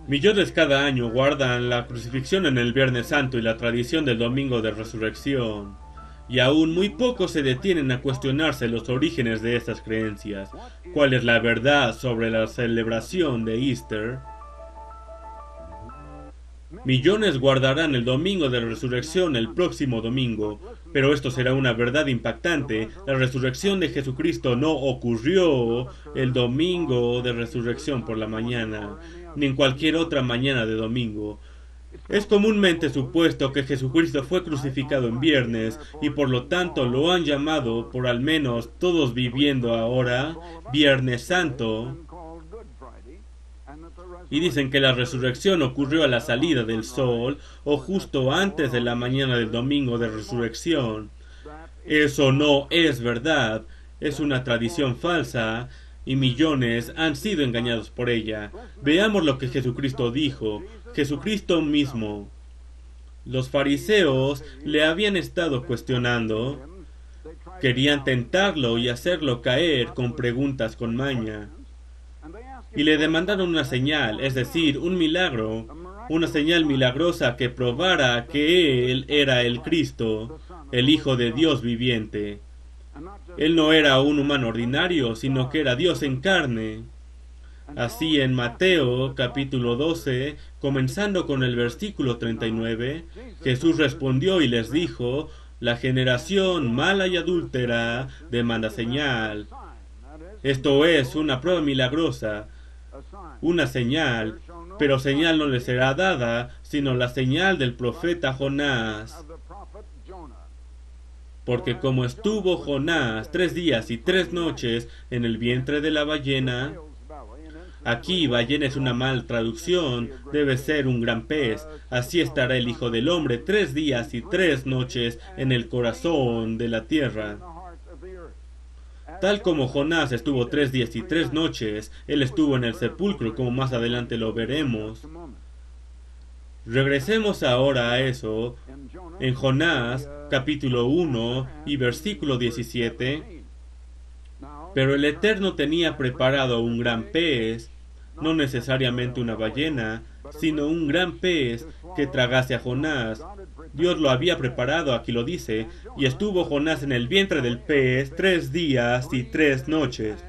Millones cada año guardan la crucifixión en el Viernes Santo y la tradición del Domingo de Resurrección, y aún muy pocos se detienen a cuestionarse los orígenes de estas creencias. ¿Cuál es la verdad sobre la celebración de Easter? Millones guardarán el Domingo de Resurrección el próximo domingo, pero esto será una verdad impactante. La resurrección de Jesucristo no ocurrió el Domingo de Resurrección por la mañana, ni en cualquier otra mañana de domingo. Es comúnmente supuesto que Jesucristo fue crucificado en viernes y por lo tanto lo han llamado, por al menos todos viviendo ahora, Viernes Santo, y dicen que la resurrección ocurrió a la salida del sol o justo antes de la mañana del domingo de resurrección. Eso no es verdad, es una tradición falsa y millones han sido engañados por ella. Veamos lo que Jesucristo dijo, Jesucristo mismo. Los fariseos le habían estado cuestionando, querían tentarlo y hacerlo caer con preguntas con maña. Y le demandaron una señal, es decir, un milagro, una señal milagrosa que probara que él era el Cristo, el Hijo de Dios viviente. Él no era un humano ordinario, sino que era Dios en carne. Así en Mateo capítulo 12, comenzando con el versículo 39, Jesús respondió y les dijo, la generación mala y adúltera demanda señal. Esto es una prueba milagrosa, una señal, pero señal no le será dada, sino la señal del profeta Jonás. Porque como estuvo Jonás 3 días y 3 noches en el vientre de la ballena, aquí ballena es una mal traducción, debe ser un gran pez, así estará el Hijo del Hombre 3 días y 3 noches en el corazón de la tierra. Tal como Jonás estuvo 3 días y 3 noches, él estuvo en el sepulcro, como más adelante lo veremos. Regresemos ahora a eso, en Jonás, capítulo 1 y versículo 17. Pero el Eterno tenía preparado un gran pez, no necesariamente una ballena, sino un gran pez que tragase a Jonás. Dios lo había preparado, aquí lo dice, y estuvo Jonás en el vientre del pez 3 días y 3 noches.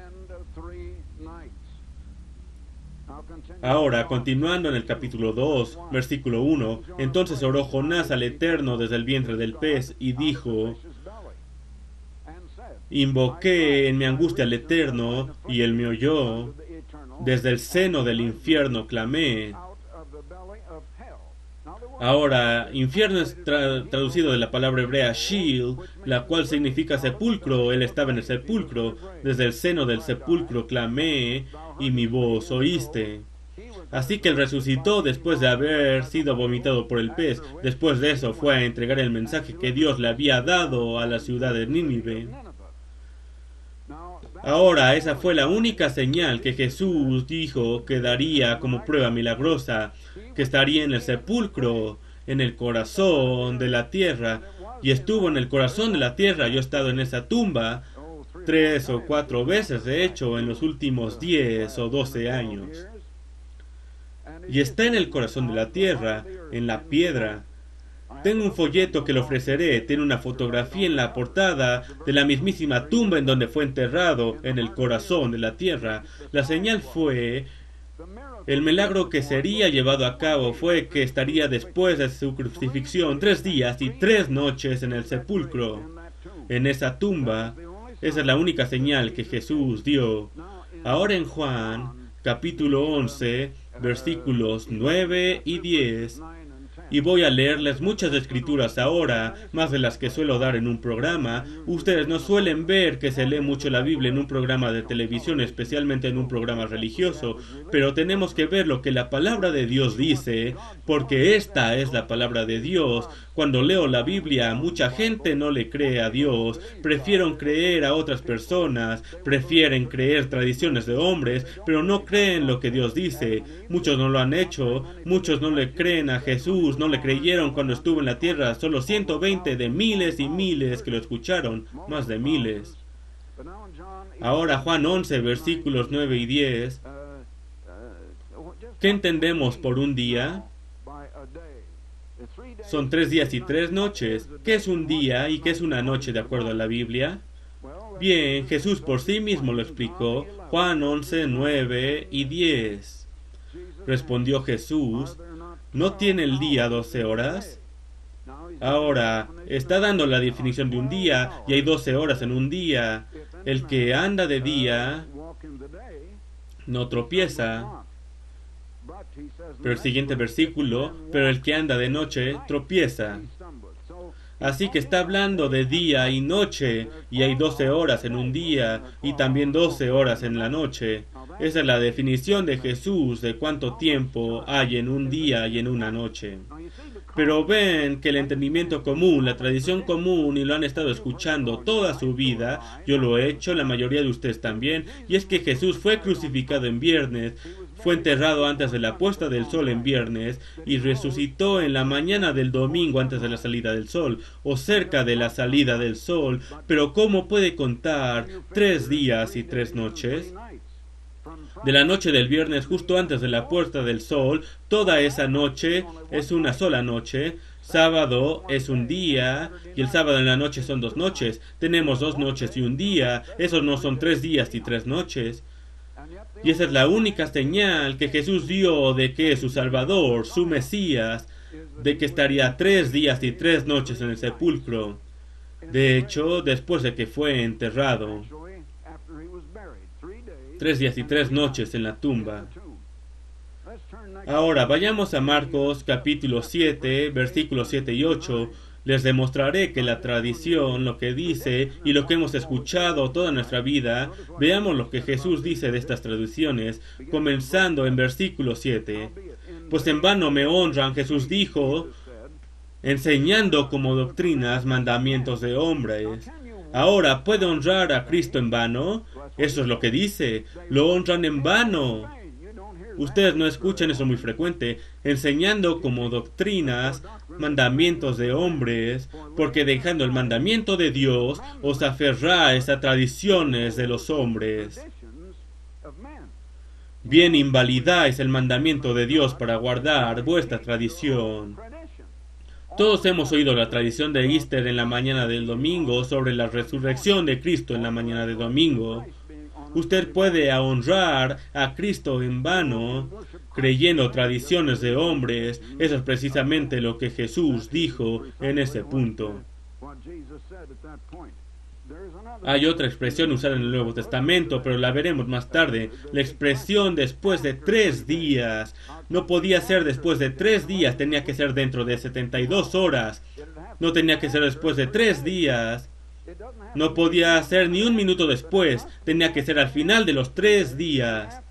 Ahora, continuando en el capítulo 2, versículo 1, entonces oró Jonás al Eterno desde el vientre del pez y dijo, invoqué en mi angustia al Eterno, y él me oyó, desde el seno del infierno clamé. Ahora, infierno es traducido de la palabra hebrea Sheol, la cual significa sepulcro. Él estaba en el sepulcro. Desde el seno del sepulcro clamé, y mi voz oíste. Así que él resucitó después de haber sido vomitado por el pez. Después de eso fue a entregar el mensaje que Dios le había dado a la ciudad de Nínive. Ahora, esa fue la única señal que Jesús dijo que daría como prueba milagrosa, que estaría en el sepulcro, en el corazón de la tierra, y estuvo en el corazón de la tierra. Yo he estado en esa tumba 3 o 4 veces, de hecho, en los últimos 10 o 12 años. Y está en el corazón de la tierra, en la piedra. Tengo un folleto que le ofreceré, tiene una fotografía en la portada de la mismísima tumba en donde fue enterrado, en el corazón de la tierra. La señal fue, el milagro que sería llevado a cabo fue que estaría después de su crucifixión 3 días y 3 noches en el sepulcro, en esa tumba. Esa es la única señal que Jesús dio. Ahora en Juan, capítulo 11, versículos 9 y 10, y voy a leerles muchas escrituras ahora, más de las que suelo dar en un programa. Ustedes no suelen ver que se lee mucho la Biblia en un programa de televisión, especialmente en un programa religioso, pero tenemos que ver lo que la palabra de Dios dice, porque esta es la palabra de Dios. Cuando leo la Biblia, mucha gente no le cree a Dios, prefieren creer a otras personas, prefieren creer tradiciones de hombres, pero no creen lo que Dios dice. Muchos no lo han hecho, muchos no le creen a Jesús, no le creyeron cuando estuvo en la tierra, solo 120 de miles y miles que lo escucharon, más de miles. Ahora Juan 11, versículos 9 y 10. ¿Qué entendemos por un día? Son 3 días y 3 noches. ¿Qué es un día y qué es una noche de acuerdo a la Biblia? Bien, Jesús por sí mismo lo explicó. Juan 11, 9 y 10. Respondió Jesús, ¿no tiene el día 12 horas? Ahora, está dando la definición de un día y hay 12 horas en un día. El que anda de día no tropieza. Pero el siguiente versículo, pero el que anda de noche tropieza. Así que está hablando de día y noche, y hay 12 horas en un día, y también 12 horas en la noche. Esa es la definición de Jesús de cuánto tiempo hay en un día y en una noche. Pero ven que el entendimiento común, la tradición común, y lo han estado escuchando toda su vida, yo lo he hecho, la mayoría de ustedes también, y es que Jesús fue crucificado en viernes, fue enterrado antes de la puesta del sol en viernes, y resucitó en la mañana del domingo antes de la salida del sol, o cerca de la salida del sol. Pero ¿cómo puede contar 3 días y 3 noches? De la noche del viernes justo antes de la puesta del sol, toda esa noche es una sola noche. Sábado es un día y el sábado en la noche son 2 noches. Tenemos 2 noches y un día. Esos no son 3 días y 3 noches. Y esa es la única señal que Jesús dio de que su Salvador, su Mesías, de que estaría 3 días y 3 noches en el sepulcro. De hecho, después de que fue enterrado, 3 días y 3 noches en la tumba. Ahora vayamos a Marcos capítulo 7, versículos 7 y 8. Les demostraré que la tradición, lo que dice y lo que hemos escuchado toda nuestra vida, veamos lo que Jesús dice de estas tradiciones, comenzando en versículo 7. Pues en vano me honran, Jesús dijo, enseñando como doctrinas mandamientos de hombres. Ahora, ¿puede honrar a Cristo en vano? Eso es lo que dice, lo honran en vano. Ustedes no escuchan eso muy frecuente, enseñando como doctrinas mandamientos de hombres, porque dejando el mandamiento de Dios, os aferráis a tradiciones de los hombres. Bien invalidáis el mandamiento de Dios para guardar vuestra tradición. Todos hemos oído la tradición de Easter en la mañana del domingo sobre la resurrección de Cristo en la mañana del domingo. Usted puede honrar a Cristo en vano, creyendo tradiciones de hombres. Eso es precisamente lo que Jesús dijo en ese punto. Hay otra expresión usada en el Nuevo Testamento, pero la veremos más tarde. La expresión después de 3 días. No podía ser después de 3 días, tenía que ser dentro de 72 horas. No tenía que ser después de 3 días. No podía ser ni un minuto después, tenía que ser al final de los 3 días.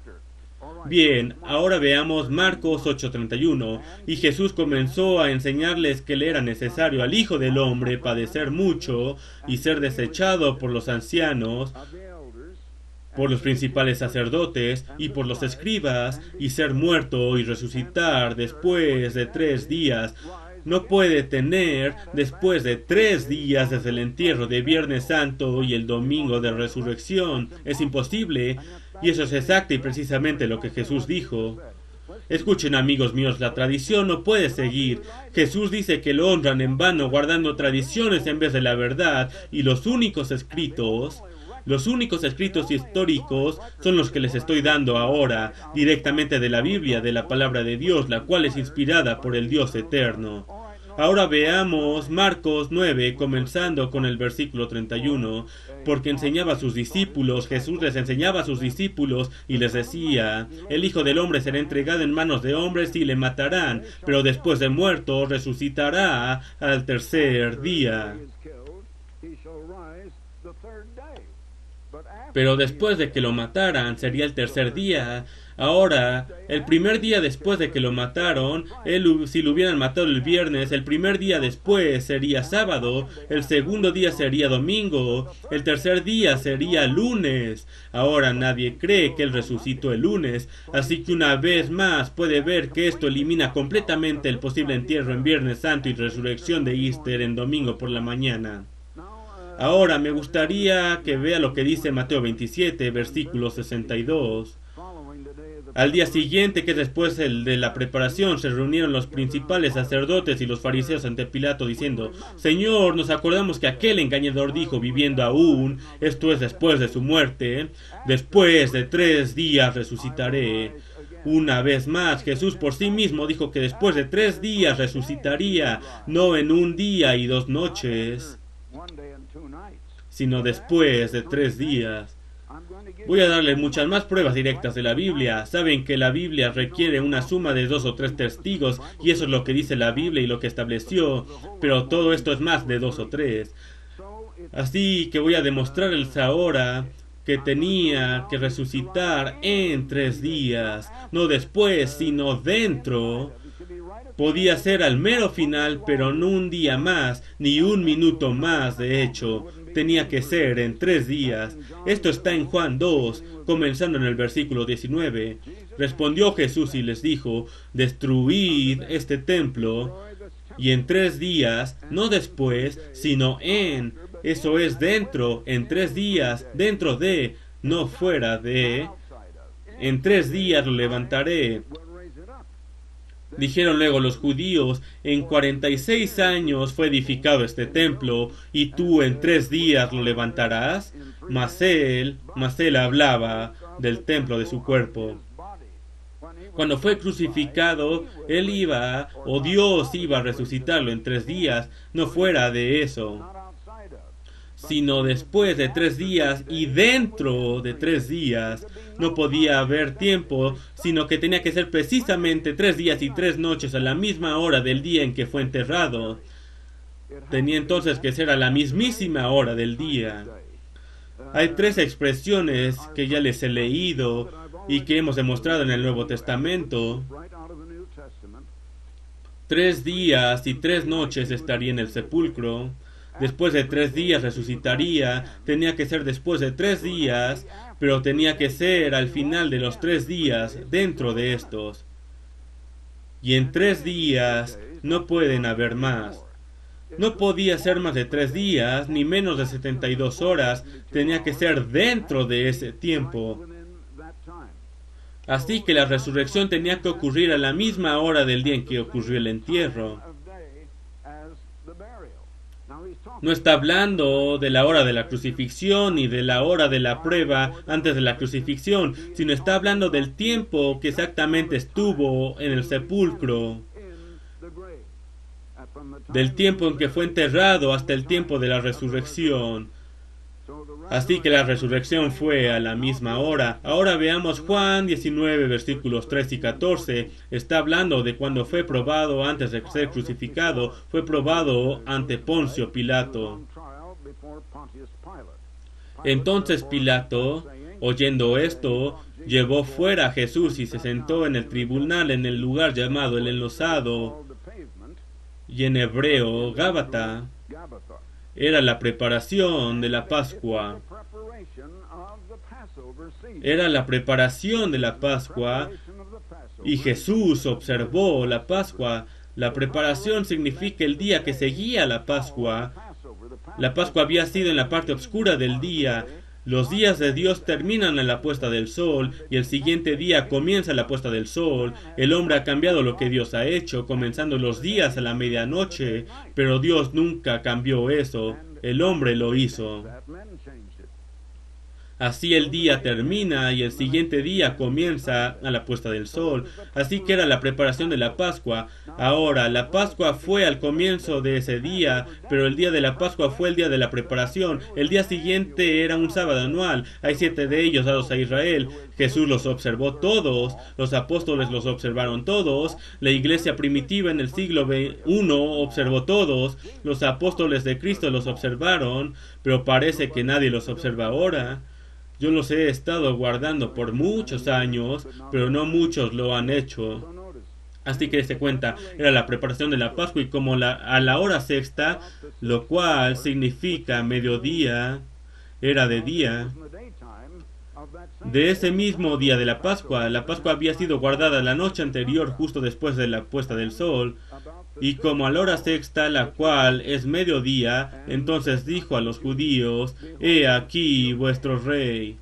Bien, ahora veamos Marcos 8:31. Y Jesús comenzó a enseñarles que le era necesario al Hijo del Hombre padecer mucho y ser desechado por los ancianos, por los principales sacerdotes y por los escribas, y ser muerto y resucitar después de 3 días. No puede tener después de 3 días desde el entierro de Viernes Santo y el domingo de resurrección. Es imposible, y eso es exacto y precisamente lo que Jesús dijo. Escuchen, amigos míos, la tradición no puede seguir. Jesús dice que lo honran en vano guardando tradiciones en vez de la verdad, y los únicos escritos históricos son los que les estoy dando ahora, directamente de la Biblia, de la palabra de Dios, la cual es inspirada por el Dios eterno. Ahora veamos Marcos 9, comenzando con el versículo 31, porque enseñaba a sus discípulos, Jesús les enseñaba a sus discípulos y les decía, el Hijo del Hombre será entregado en manos de hombres y le matarán, pero después de muerto resucitará al 3er día. Pero después de que lo mataran sería el 3er día. Ahora, el primer día después de que lo mataron, si lo hubieran matado el viernes, el primer día después sería sábado, el segundo día sería domingo, el 3er día sería lunes. Ahora nadie cree que él resucitó el lunes, así que una vez más puede ver que esto elimina completamente el posible entierro en Viernes Santo y resurrección de Easter en domingo por la mañana. Ahora me gustaría que vea lo que dice Mateo 27, versículo 62. Al día siguiente, que después de la preparación, se reunieron los principales sacerdotes y los fariseos ante Pilato, diciendo: Señor, nos acordamos que aquel engañador dijo, viviendo aún, esto es después de su muerte, después de 3 días resucitaré. Una vez más, Jesús por sí mismo dijo que después de 3 días resucitaría, no en un día y 2 noches, sino después de 3 días. Voy a darle muchas más pruebas directas de la Biblia. Saben que la Biblia requiere una suma de 2 o 3 testigos, y eso es lo que dice la Biblia y lo que estableció, pero todo esto es más de 2 o 3. Así que voy a demostrarles ahora que tenía que resucitar en 3 días, no después, sino dentro. Podía ser al mero final, pero no un día más, ni un minuto más, de hecho. Tenía que ser en 3 días. Esto está en Juan 2, comenzando en el versículo 19. Respondió Jesús y les dijo: Destruid este templo, y en 3 días, no después, sino eso es dentro, en 3 días, dentro de, no fuera de, en 3 días lo levantaré. Dijeron luego los judíos: en 46 años fue edificado este templo, y tú en 3 días lo levantarás. Mas él hablaba del templo de su cuerpo. Cuando fue crucificado, él iba, o Dios iba a resucitarlo en 3 días, no fuera de eso, sino después de 3 días y dentro de 3 días. No podía haber tiempo, sino que tenía que ser precisamente 3 días y 3 noches a la misma hora del día en que fue enterrado. Tenía entonces que ser a la mismísima hora del día. Hay 3 expresiones que ya les he leído y que hemos demostrado en el Nuevo Testamento. 3 días y 3 noches estaría en el sepulcro. Después de 3 días resucitaría. Tenía que ser después de 3 días, pero tenía que ser al final de los 3 días, dentro de estos. Y en 3 días no pueden haber más. No podía ser más de 3 días, ni menos de 72 horas. Tenía que ser dentro de ese tiempo. Así que la resurrección tenía que ocurrir a la misma hora del día en que ocurrió el entierro. No está hablando de la hora de la crucifixión ni de la hora de la prueba antes de la crucifixión, sino está hablando del tiempo que exactamente estuvo en el sepulcro, del tiempo en que fue enterrado hasta el tiempo de la resurrección. Así que la resurrección fue a la misma hora. Ahora veamos Juan 19, versículos 3 y 14. Está hablando de cuando fue probado antes de ser crucificado. Fue probado ante Poncio Pilato. Entonces Pilato, oyendo esto, llevó fuera a Jesús y se sentó en el tribunal en el lugar llamado el Enlosado, y en hebreo Gábata. Era la preparación de la Pascua. Era la preparación de la Pascua, y Jesús observó la Pascua. La preparación significa el día que seguía la Pascua. La Pascua había sido en la parte oscura del día. Los días de Dios terminan a la puesta del sol, y el siguiente día comienza la puesta del sol. El hombre ha cambiado lo que Dios ha hecho, comenzando los días a la medianoche, pero Dios nunca cambió eso. El hombre lo hizo. Así el día termina y el siguiente día comienza a la puesta del sol. Así que era la preparación de la Pascua. Ahora, la Pascua fue al comienzo de ese día, pero el día de la Pascua fue el día de la preparación. El día siguiente era un sábado anual. Hay 7 de ellos dados a Israel. Jesús los observó todos. Los apóstoles los observaron todos. La iglesia primitiva en el siglo I observó todos. Los apóstoles de Cristo los observaron, pero parece que nadie los observa ahora. Yo los he estado guardando por muchos años, pero no muchos lo han hecho. Así que se cuenta, era la preparación de la Pascua, y como a la hora sexta, lo cual significa mediodía, era de día. De ese mismo día de la Pascua había sido guardada la noche anterior, justo después de la puesta del sol. Y como a la hora sexta, la cual es mediodía, entonces dijo a los judíos: He aquí vuestro rey.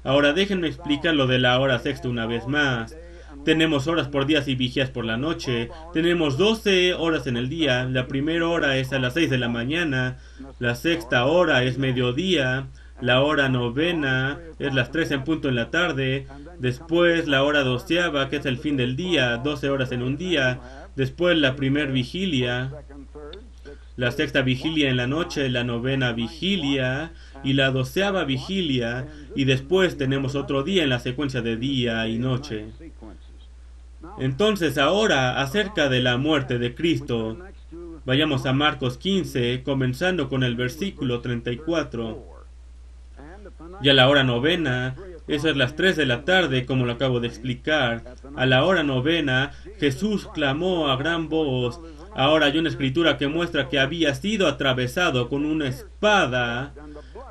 Ahora déjenme explicar lo de la hora sexta una vez más. Tenemos horas por días y vigías por la noche. Tenemos 12 horas en el día. La primera hora es a las 6 de la mañana. La sexta hora es mediodía. La hora novena es las 3 en punto en la tarde. Después la hora doceava, que es el fin del día, 12 horas en un día. Después la primer vigilia, la sexta vigilia en la noche, la novena vigilia y la doceava vigilia. Y después tenemos otro día en la secuencia de día y noche. Entonces ahora, acerca de la muerte de Cristo, vayamos a Marcos 15, comenzando con el versículo 34. Y a la hora novena, eso es las 3 de la tarde, como lo acabo de explicar. A la hora novena, Jesús clamó a gran voz. Ahora hay una escritura que muestra que había sido atravesado con una espada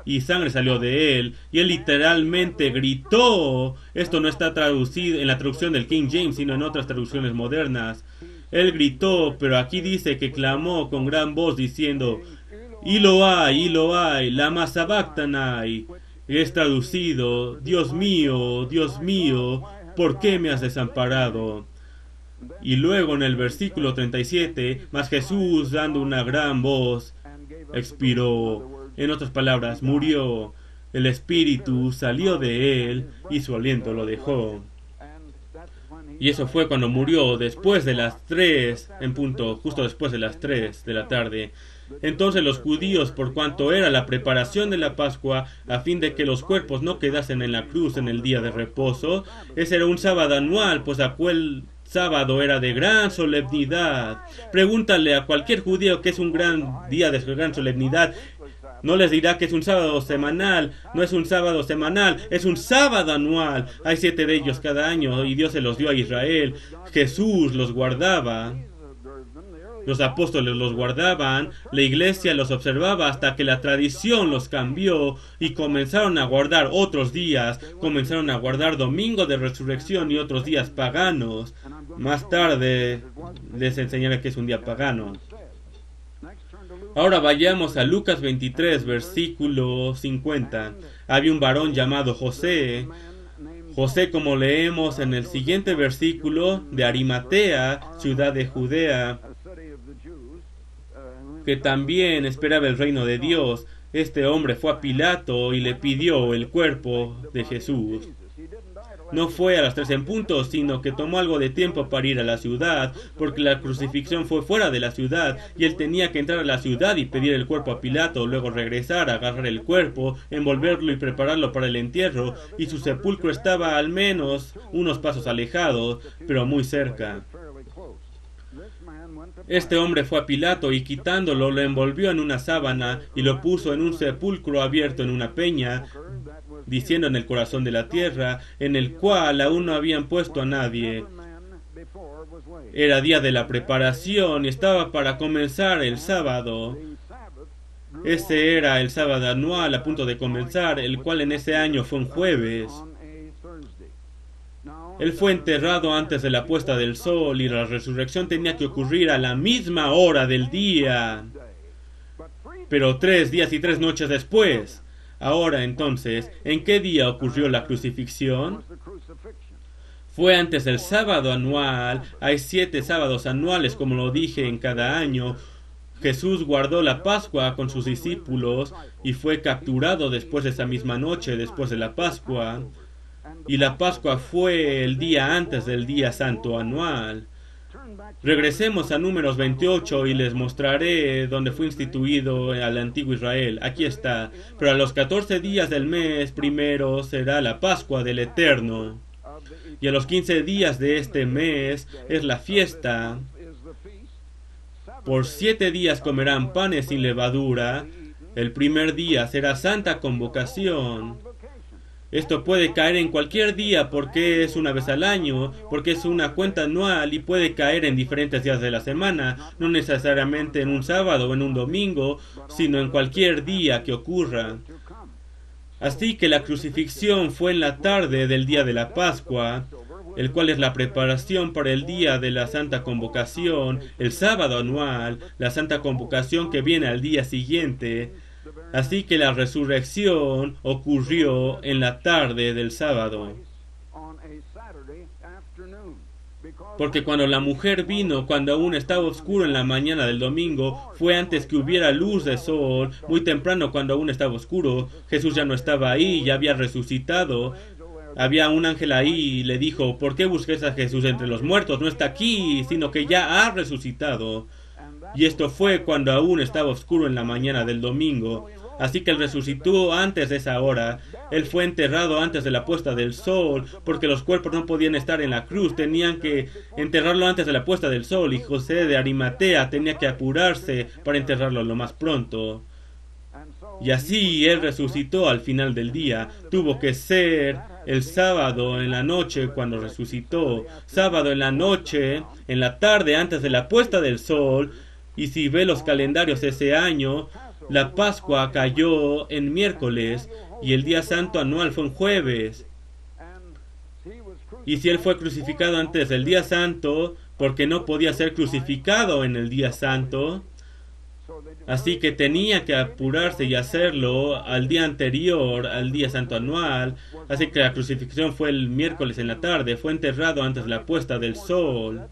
y sangre salió de él, y él literalmente gritó. Esto no está traducido en la traducción del King James, sino en otras traducciones modernas. Él gritó, pero aquí dice que clamó con gran voz diciendo, Eloai, lama sabachthani. Es traducido, Dios mío, ¿por qué me has desamparado? Y luego en el versículo 37, mas Jesús, dando una gran voz, expiró. En otras palabras, murió. El espíritu salió de él y su aliento lo dejó. Y eso fue cuando murió, después de las 3 en punto, justo después de las 3 de la tarde. Entonces los judíos, por cuanto era la preparación de la Pascua, a fin de que los cuerpos no quedasen en la cruz en el día de reposo, ese era un sábado anual, pues aquel sábado era de gran solemnidad. Pregúntale a cualquier judío que es un gran día de gran solemnidad. No les dirá que es un sábado semanal. No es un sábado semanal, es un sábado anual. Hay 7 de ellos cada año y Dios se los dio a Israel. Jesús los guardaba. Los apóstoles los guardaban, la iglesia los observaba hasta que la tradición los cambió y comenzaron a guardar otros días, comenzaron a guardar domingo de resurrección y otros días paganos. Más tarde les enseñaré que es un día pagano. Ahora vayamos a Lucas 23, versículo 50. Había un varón llamado José, como leemos en el siguiente versículo, de Arimatea, ciudad de Judea, que también esperaba el reino de Dios. Este hombre fue a Pilato y le pidió el cuerpo de Jesús. No fue a las 3 en punto, sino que tomó algo de tiempo para ir a la ciudad, porque la crucifixión fue fuera de la ciudad, y él tenía que entrar a la ciudad y pedir el cuerpo a Pilato, luego regresar, agarrar el cuerpo, envolverlo y prepararlo para el entierro, y su sepulcro estaba al menos unos pasos alejados, pero muy cerca. Este hombre fue a Pilato y quitándolo lo envolvió en una sábana y lo puso en un sepulcro abierto en una peña, diciendo en el corazón de la tierra, en el cual aún no habían puesto a nadie. Era día de la preparación y estaba para comenzar el sábado. Ese era el sábado anual a punto de comenzar, el cual en ese año fue un jueves. Él fue enterrado antes de la puesta del sol y la resurrección tenía que ocurrir a la misma hora del día. Pero 3 días y 3 noches después. Ahora entonces, ¿en qué día ocurrió la crucifixión? Fue antes del sábado anual. Hay 7 sábados anuales, como lo dije, en cada año. Jesús guardó la Pascua con sus discípulos y fue capturado después de esa misma noche, después de la Pascua. Y la Pascua fue el día antes del día santo anual. Regresemos a Números 28 y les mostraré dónde fue instituido al antiguo Israel. Aquí está. Pero a los 14 días del mes primero será la Pascua del Eterno. Y a los 15 días de este mes es la fiesta. Por 7 días comerán panes sin levadura. El primer día será santa convocación. Esto puede caer en cualquier día porque es una vez al año, porque es una cuenta anual y puede caer en diferentes días de la semana, no necesariamente en un sábado o en un domingo, sino en cualquier día que ocurra. Así que la crucifixión fue en la tarde del día de la Pascua, el cual es la preparación para el día de la Santa Convocación, el sábado anual, la Santa Convocación que viene al día siguiente. Así que la resurrección ocurrió en la tarde del sábado. Porque cuando la mujer vino, cuando aún estaba oscuro en la mañana del domingo, fue antes que hubiera luz de sol, muy temprano cuando aún estaba oscuro. Jesús ya no estaba ahí, ya había resucitado. Había un ángel ahí y le dijo: ¿por qué buscáis a Jesús entre los muertos? No está aquí, sino que ya ha resucitado. Y esto fue cuando aún estaba oscuro en la mañana del domingo. Así que él resucitó antes de esa hora. Él fue enterrado antes de la puesta del sol, porque los cuerpos no podían estar en la cruz, tenían que enterrarlo antes de la puesta del sol, y José de Arimatea tenía que apurarse para enterrarlo lo más pronto. Y así él resucitó al final del día. Tuvo que ser el sábado en la noche cuando resucitó. Sábado en la noche, en la tarde antes de la puesta del sol. Y si ve los calendarios ese año, la Pascua cayó en miércoles y el día santo anual fue en jueves. Y si él fue crucificado antes del día santo, porque no podía ser crucificado en el día santo, así que tenía que apurarse y hacerlo al día anterior, al día santo anual. Así que la crucifixión fue el miércoles en la tarde, fue enterrado antes de la puesta del sol.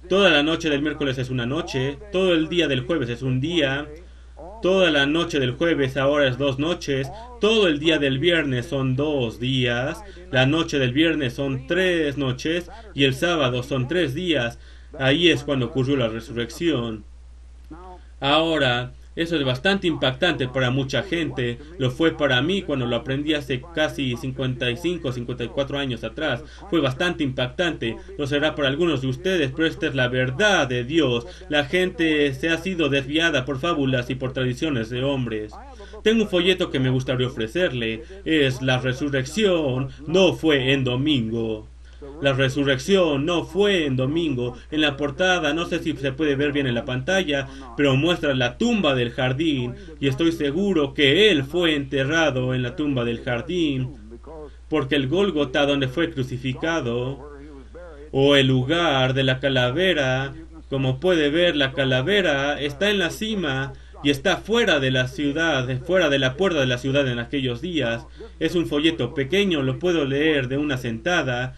Toda la noche del miércoles es una noche, todo el día del jueves es un día, toda la noche del jueves ahora es 2 noches, todo el día del viernes son 2 días, la noche del viernes son 3 noches y el sábado son 3 días. Ahí es cuando ocurrió la resurrección. Ahora, eso es bastante impactante para mucha gente. Lo fue para mí cuando lo aprendí hace casi 55, 54 años atrás. Fue bastante impactante. Lo será para algunos de ustedes, pero esta es la verdad de Dios. La gente se ha sido desviada por fábulas y por tradiciones de hombres. Tengo un folleto que me gustaría ofrecerle. Es La resurrección no fue en domingo. La resurrección no fue en domingo. En la portada, no sé si se puede ver bien en la pantalla, pero muestra la tumba del jardín, y estoy seguro que él fue enterrado en la tumba del jardín, porque el Gólgota donde fue crucificado, o el lugar de la calavera, como puede ver, la calavera está en la cima y está fuera de la ciudad, fuera de la puerta de la ciudad en aquellos días. Es un folleto pequeño, lo puedo leer de una sentada,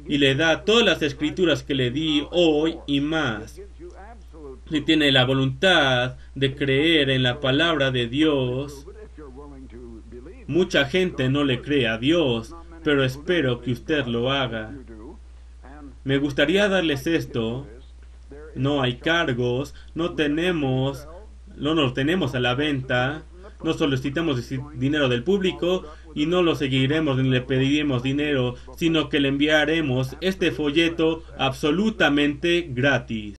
y le da todas las escrituras que le di hoy y más. Si tiene la voluntad de creer en la palabra de Dios, mucha gente no le cree a Dios, pero espero que usted lo haga. Me gustaría darles esto. No hay cargos, no lo tenemos a la venta, no solicitamos dinero del público y no lo seguiremos ni le pediremos dinero, sino que le enviaremos este folleto absolutamente gratis.